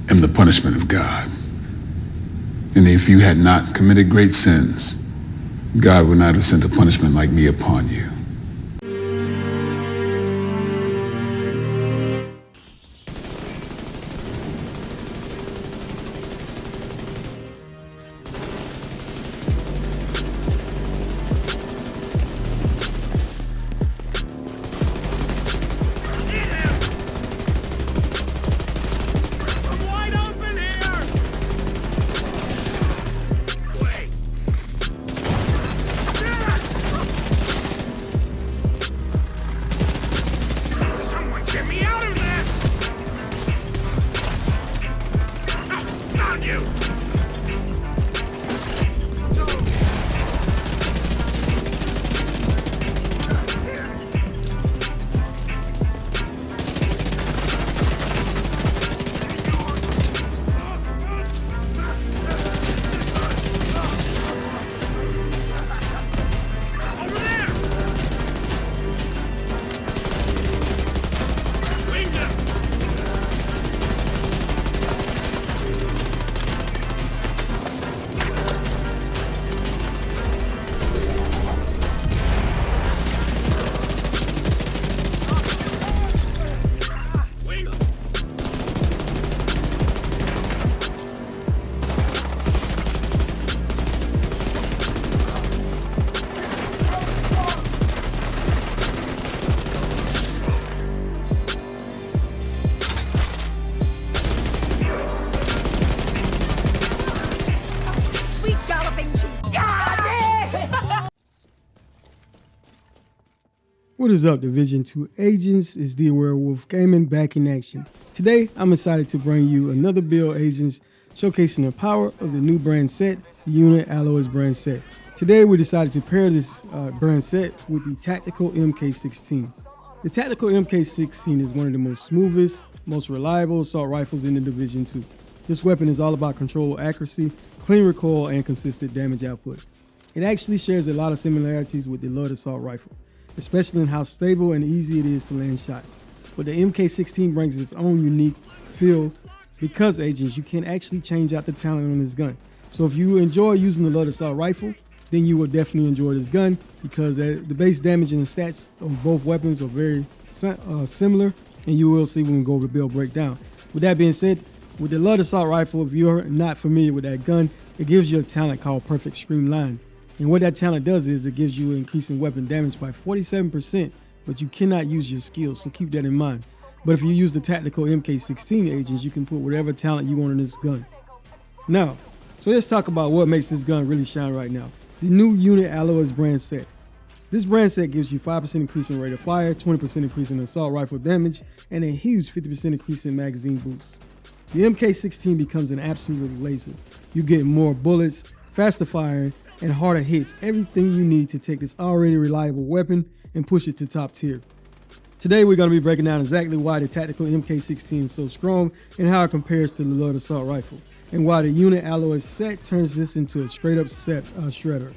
am the punishment of God. And if you had not committed great sins, God would not have sent a punishment like me upon you. What is up, Division 2 agents? It's Dwerewolf Gaming back in action. Today, I'm excited to bring you another build, agents, showcasing the power of the new brand set, the Unit Alloys brand set. Today, we decided to pair this brand set with the Tactical MK16. The Tactical MK16 is one of the most smoothest, most reliable assault rifles in the Division 2. This weapon is all about control accuracy, clean recoil, and consistent damage output. It actually shares a lot of similarities with the Lud assault rifle, especially in how stable and easy it is to land shots. But the MK16 brings its own unique feel because, agents, you can actually change out the talent on this gun. So if you enjoy using the Lud assault rifle, then you will definitely enjoy this gun because the base damage and the stats of both weapons are very similar, and you will see when we go over the build breakdown. With that being said, with the Lud assault rifle, if you're not familiar with that gun, it gives you a talent called Perfect Streamline. And what that talent does is it gives you increasing weapon damage by 47%, but you cannot use your skills, so keep that in mind. But if you use the Tactical MK16 agents, you can put whatever talent you want on this gun. Now, so let's talk about what makes this gun really shine right now. The new Unit Alloys brand set. This brand set gives you 5% increase in rate of fire, 20% increase in assault rifle damage, and a huge 50% increase in magazine boost. The MK16 becomes an absolute laser. You get more bullets, faster firing, and harder hits, everything you need to take this already reliable weapon and push it to top tier. Today we're going to be breaking down exactly why the Tactical MK16 is so strong and how it compares to the Lud assault rifle, and why the Unit Alloys set turns this into a straight up set shredder.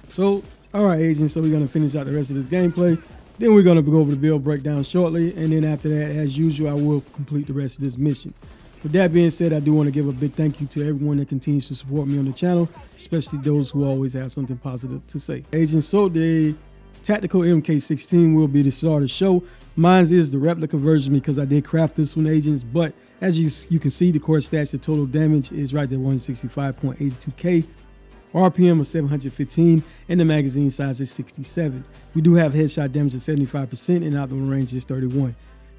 So alright, agents, so we're going to finish out the rest of this gameplay, then we're going to go over the build breakdown shortly, and then after that, as usual, I will complete the rest of this mission. With that being said, I do want to give a big thank you to everyone that continues to support me on the channel, especially those who always have something positive to say. Agents, so the Tactical MK16 will be the start of the show. Mine is the replica version because I did craft this one, agents, but as you can see, the core stats, the total damage is right there, 165.82k, RPM of 715, and the magazine size is 67. We do have headshot damage of 75%, and outdoor range is 31.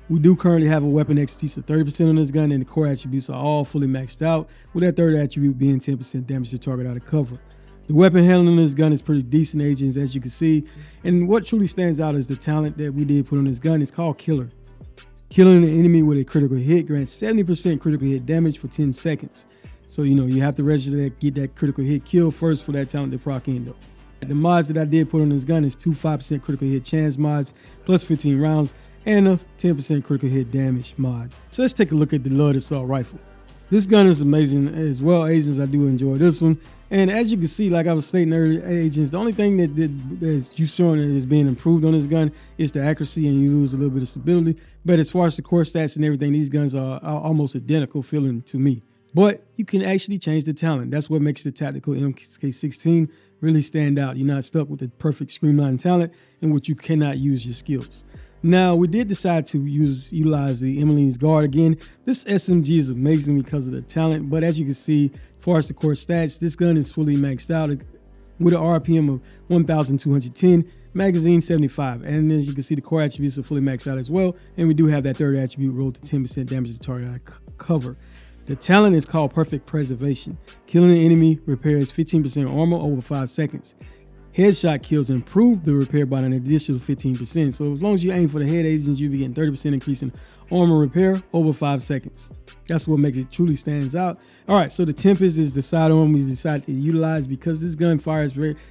We do currently have a weapon expertise of 30% on this gun, and the core attributes are all fully maxed out, with that third attribute being 10% damage to target out of cover. The weapon handling on this gun is pretty decent, agents, as you can see, and what truly stands out is the talent that we did put on this gun. It's called Killer. Killing an enemy with a critical hit grants 70% critical hit damage for 10 seconds. So, you have to register that, get that critical hit kill first for that talent to proc in, though. The mods that I did put on this gun is 2 5% critical hit chance mods, plus 15 rounds, and a 10% critical hit damage mod. So let's take a look at the Lud assault rifle. This gun is amazing as well, agents. I do enjoy this one. And as you can see, like I was stating earlier, agents, the only thing that's you showing that is being improved on this gun is the accuracy, and you lose a little bit of stability. But as far as the core stats and everything, these guns are almost identical feeling to me. But you can actually change the talent. That's what makes the Tactical MK16 really stand out. You're not stuck with the perfect streamlined talent in which you cannot use your skills. Now, we did decide to utilize the Emmeline's Guard again. This SMG is amazing because of the talent, but as you can see, as far as the core stats, this gun is fully maxed out with an RPM of 1,210, magazine 75, and as you can see, the core attributes are fully maxed out as well, and we do have that third attribute rolled to 10% damage to target cover. The talent is called Perfect Preservation. Killing an enemy repairs 15% armor over 5 seconds. Headshot kills improve the repair by an additional 15%. So as long as you aim for the head agents, you'll be getting 30% increase in armor repair over 5 seconds. That's what makes it truly stands out. All right, so the Tempest is the sidearm we decided to utilize because this gunfire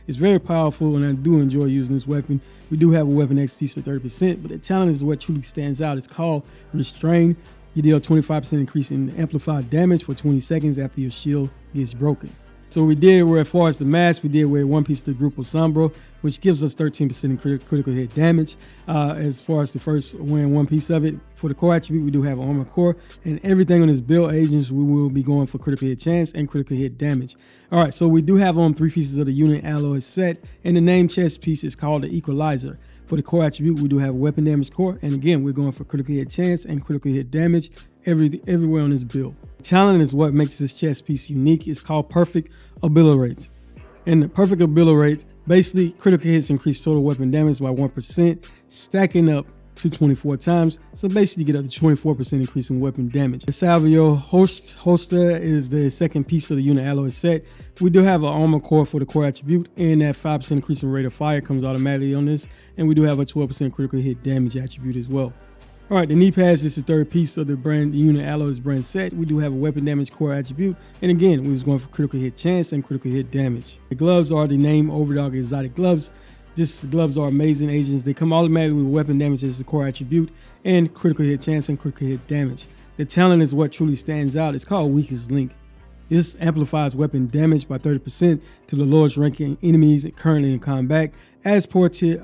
is very powerful, and I do enjoy using this weapon. We do have a weapon expertise of 30%, but the talent is what truly stands out. It's called Restrain. You deal 25% increase in amplified damage for 20 seconds after your shield gets broken. So we did, as far as the mask, we did wear one piece of the Grupo Sombro, which gives us 13% in critical hit damage. As far as the first wearing one piece of it, for the core attribute, we do have armor core, and everything on this build agents, we will be going for critical hit chance and critical hit damage. All right, so we do have on 3 pieces of the unit alloy set, and the name chest piece is called the Equalizer. For the core attribute, we do have weapon damage core, and again, we're going for critical hit chance and critical hit damage everywhere on this build. Talent is what makes this chest piece unique. It's called Perfect Obliterate. And the Perfect Obliterate, basically critical hits increase total weapon damage by 1%, stacking up to 24 times. So basically you get up to 24% increase in weapon damage. The Salvio holster is the second piece of the unit alloy set. We do have an armor core for the core attribute, and that 5% increase in rate of fire comes automatically on this. And we do have a 12% critical hit damage attribute as well. All right, the knee pads is the third piece of the unit alloys brand set. We do have a weapon damage core attribute, and again, we was going for critical hit chance and critical hit damage. The gloves are the name Overdog exotic gloves. These gloves are amazing agents. They come automatically with weapon damage as the core attribute and critical hit chance and critical hit damage. The talent is what truly stands out. It's called Weakest Link. This amplifies weapon damage by 30% to the lowest ranking enemies currently in combat as per tier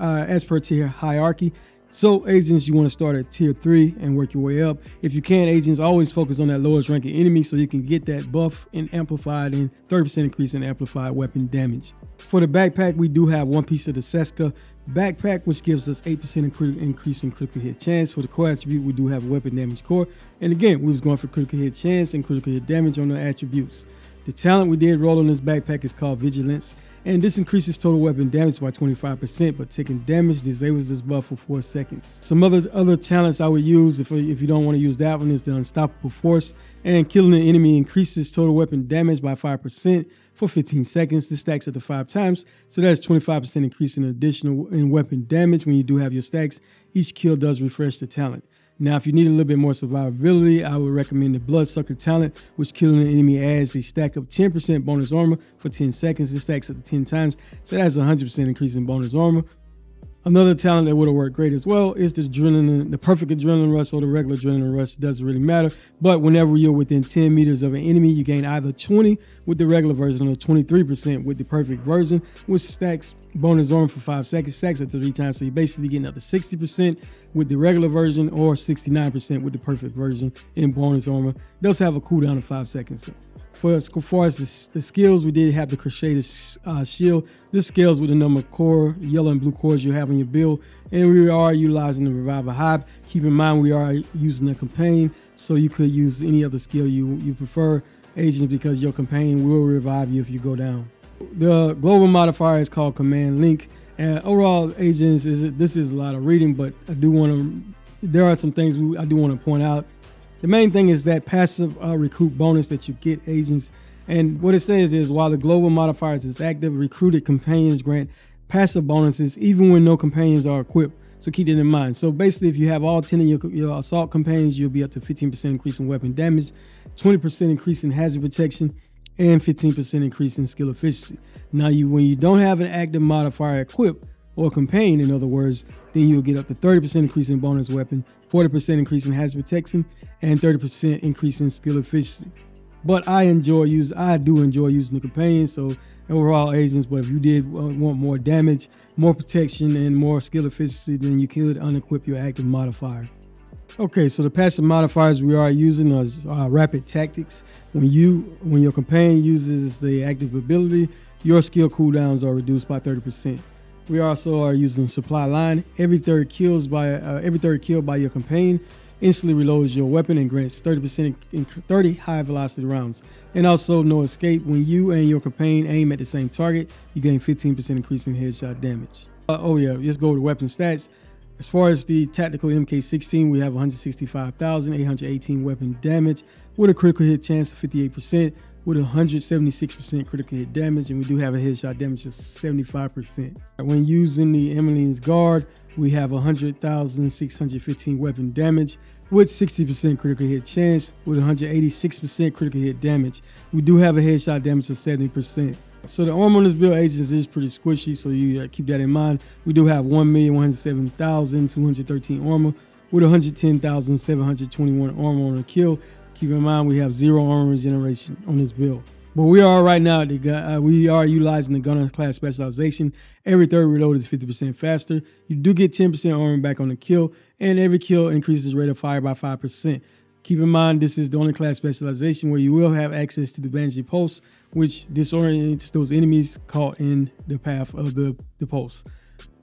hierarchy. So agents, you want to start at tier 3 and work your way up. If you can, agents, always focus on that lowest ranking enemy so you can get that buff and amplified and 30% increase in amplified weapon damage. For the backpack, we do have one piece of the Seska backpack, which gives us 8% increase in critical hit chance. For the core attribute, we do have a weapon damage core. And again, we was going for critical hit chance and critical hit damage on the attributes. The talent we did roll on this backpack is called Vigilance. And this increases total weapon damage by 25%, but taking damage disables this buff for 4 seconds. Some other talents I would use if you don't want to use that one is the Unstoppable Force. And killing an enemy increases total weapon damage by 5% for 15 seconds. This stacks up to 5 times. So that's 25% increase in additional weapon damage when you do have your stacks. Each kill does refresh the talent. Now, if you need a little bit more survivability, I would recommend the Bloodsucker talent, which killing an enemy adds a stack of 10% bonus armor for 10 seconds. This stacks up to 10 times, so that's 100% increase in bonus armor. Another talent that would have worked great as well is the adrenaline, the perfect adrenaline rush or the regular adrenaline rush. Doesn't really matter, but whenever you're within 10 meters of an enemy, you gain either 20 with the regular version or 23% with the perfect version, which stacks bonus armor for 5 seconds, stacks at 3 times. So you're basically getting up to 60% with the regular version or 69% with the perfect version in bonus armor. It does have a cooldown of 5 seconds though. As far as the skills, we did have the Crocheted Shield. This scales with the number of core, yellow and blue cores you have on your build. And we are utilizing the Revival Hive. Keep in mind we are using a campaign, so you could use any other skill you prefer, agents, because your campaign will revive you if you go down. The global modifier is called Command Link. And overall, agents, this is a lot of reading, but there are some things I do want to point out. The main thing is that passive recruit bonus that you get, agents. And what it says is, while the global modifiers is active, recruited companions grant passive bonuses even when no companions are equipped. So keep that in mind. So basically, if you have all 10 of your assault companions, you'll be up to 15% increase in weapon damage, 20% increase in hazard protection, and 15% increase in skill efficiency. Now, when you don't have an active modifier equipped, or companion, in other words, then you'll get up to 30% increase in bonus weapon, 40% increase in hazard protection, and 30% increase in skill efficiency. But I do enjoy using the companion. So overall agents, but if you did want more damage, more protection, and more skill efficiency, then you could unequip your active modifier. Okay, so the passive modifiers we are using is rapid tactics. When your companion uses the active ability, your skill cooldowns are reduced by 30%. We also are using supply line. Every third kill by your companion instantly reloads your weapon and grants 30 high velocity rounds. And also no escape. When you and your companion aim at the same target, you gain 15% increase in headshot damage. Let's go to weapon stats. As far as the Tactical MK16, we have 165,818 weapon damage with a critical hit chance of 58%, with 176% critical hit damage, and we do have a headshot damage of 75%. When using the Emmeline's Guard, we have 100,615 weapon damage with 60% critical hit chance, with 186% critical hit damage. We do have a headshot damage of 70%. So the armor on this build, agents, is pretty squishy, so you keep that in mind. We do have 1,107,213 armor with 110,721 armor on a kill. Keep in mind we have 0 armor regeneration on this build. But we are right now we are utilizing the gunner class specialization. Every third reload is 50% faster. You do get 10% armor back on the kill, and every kill increases rate of fire by 5%. Keep in mind, this is the only class specialization where you will have access to the Banshee Pulse, which disorients those enemies caught in the path of the pulse.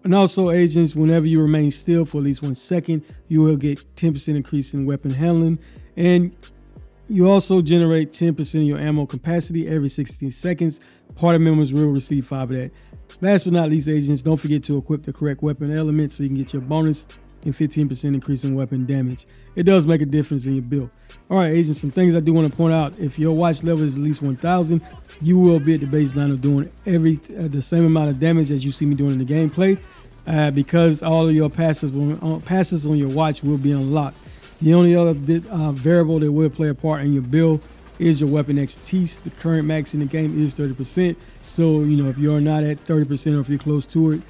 And also, agents, whenever you remain still for at least 1 second, you will get 10% increase in weapon handling. And you also generate 10% of your ammo capacity every 60 seconds. Party members will receive 5 of that. Last but not least, agents, don't forget to equip the correct weapon element so you can get your bonus and 15% increase in weapon damage. It does make a difference in your build. All right, agents, some things I do want to point out. If your watch level is at least 1,000, you will be at the baseline of doing the same amount of damage as you see me doing in the gameplay, because all of your passes on your watch will be unlocked. The only other variable that will play a part in your build is your weapon expertise. The current max in the game is 30%. So, if you're not at 30% or if you're close to it,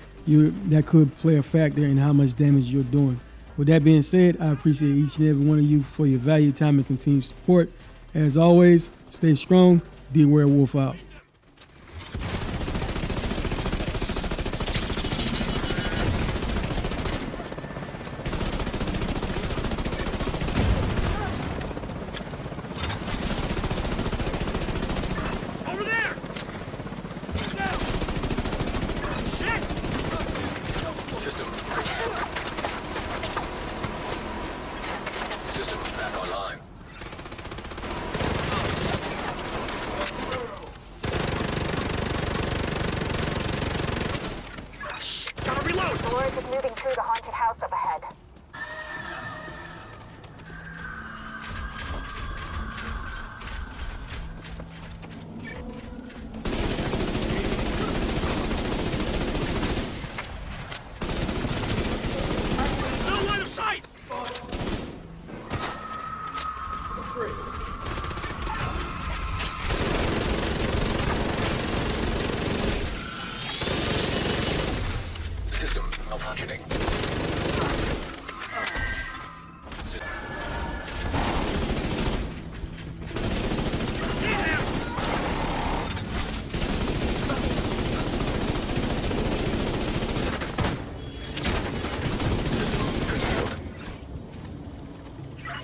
that could play a factor in how much damage you're doing. With that being said, I appreciate each and every one of you for your valued time and continued support. As always, stay strong. Dwerewolf out. System back online. Gotta reload! Lord is moving through the haunted house up ahead. No line of sight! System malfunctioning.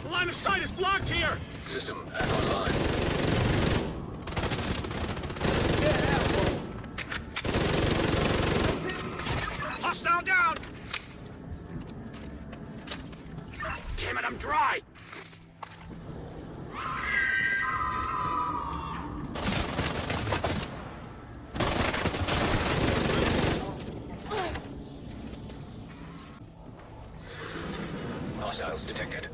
The line of sight is blocked here! System back online. Hostile down! Damn it, I'm dry! Hostiles detected.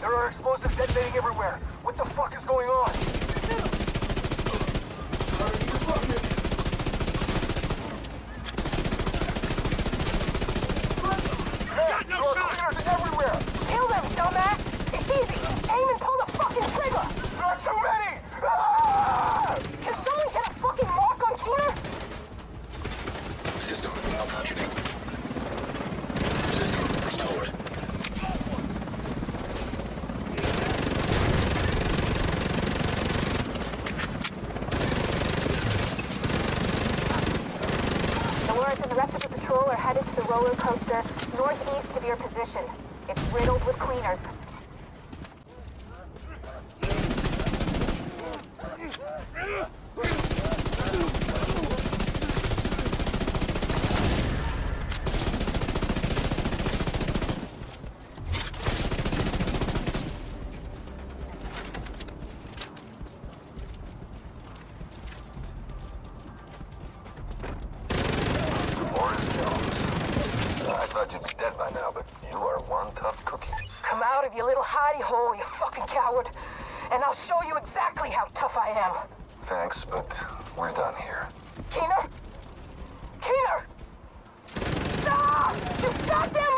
There are explosives detonating everywhere. What the fuck is going on? Got no There are shot! cleaners everywhere! Kill them, dumbass! It's easy! Aim and pull the fucking trigger! There are too many! Ah! Can someone get a fucking mark on Keener? System malfunctioning. System restored. The Lawrence and the rest of the patrol are headed to the roller coaster northeast of your position. It's riddled with cleaners. I thought you'd be dead by now, but you are one tough cookie. Come out of your little hidey hole, you fucking coward, and I'll show you exactly how tough I am. Thanks, but we're done here. Keener? Keener! Ah! You goddamn